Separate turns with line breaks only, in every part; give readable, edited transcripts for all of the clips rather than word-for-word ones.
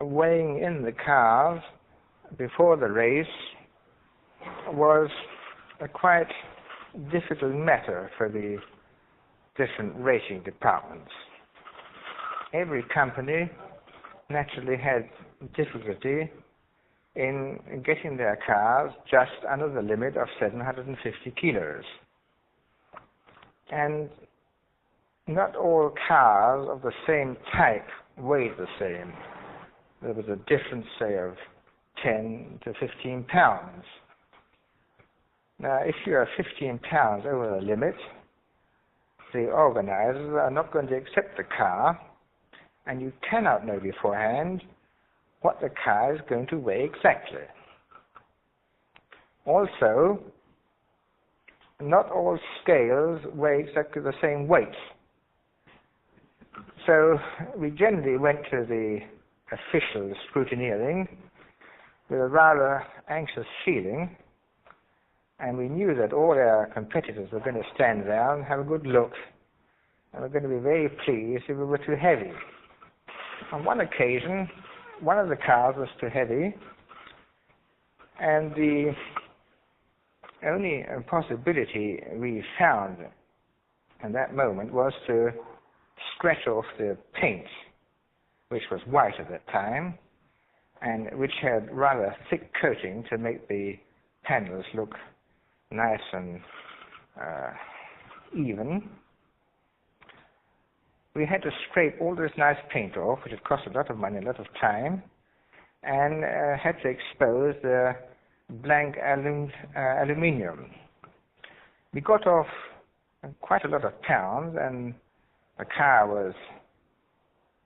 weighing in the cars before the race was a quite difficult matter for the different racing departments. Every company naturally had difficulty in getting their cars just under the limit of 750 kilos. And not all cars of the same type weighed the same. There was a difference, say, of 10 to 15 pounds. Now, if you are 15 pounds over the limit, the organizers are not going to accept the car, and you cannot know beforehand what the car is going to weigh exactly. Also, not all scales weigh exactly the same weight. So we generally went to the official scrutineering with a rather anxious feeling, and we knew that all our competitors were going to stand there and have a good look, and were going to be very pleased if we were too heavy. On one occasion, one of the cars was too heavy, and the only possibility we found in that moment was to scratch off the paint, which was white at that time, and which had rather thick coating to make the panels look nice and even. We had to scrape all this nice paint off, which had cost a lot of money, a lot of time, and had to expose the blank aluminium. We got off quite a lot of pounds, and the car was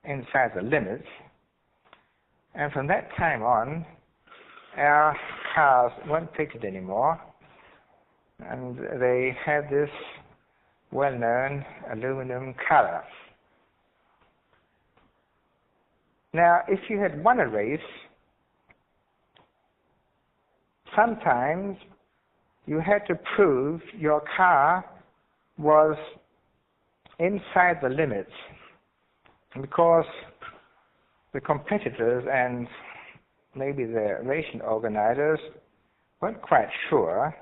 inside the limits. And from that time on, our cars weren't painted anymore, and they had this well-known aluminum color. Now, if you had won a race, sometimes you had to prove your car was inside the limits, because the competitors and maybe the racing organizers weren't quite sure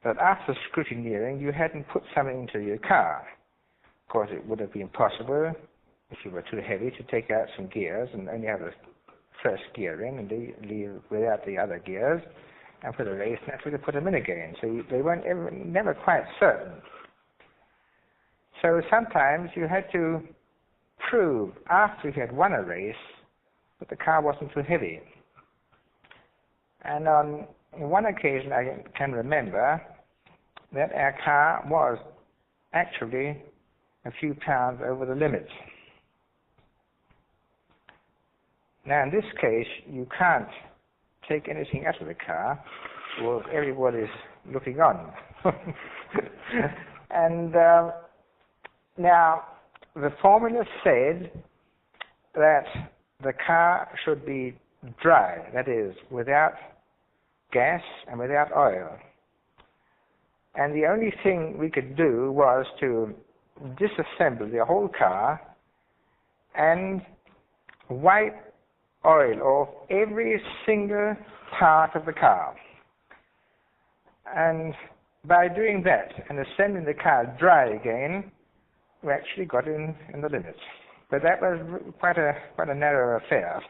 that after scrutineering you hadn't put something into your car. Of course, it would have been possible, if you were too heavy, to take out some gears and only have the first gear in and leave without the other gears, and for the race naturally to put them in again. So they weren't never quite certain. So sometimes you had to prove after you had won a race that the car wasn't too heavy. And on one occasion I can remember that our car was actually a few pounds over the limit. Now in this case you can't take anything out of the car, or everybody's looking on. And now the formula said that the car should be dry, that is, without gas and without oil. And the only thing we could do was to disassemble the whole car and wipe oil off every single part of the car. And by doing that and assembling the car dry again, we actually got in the limits. But that was quite a narrow affair.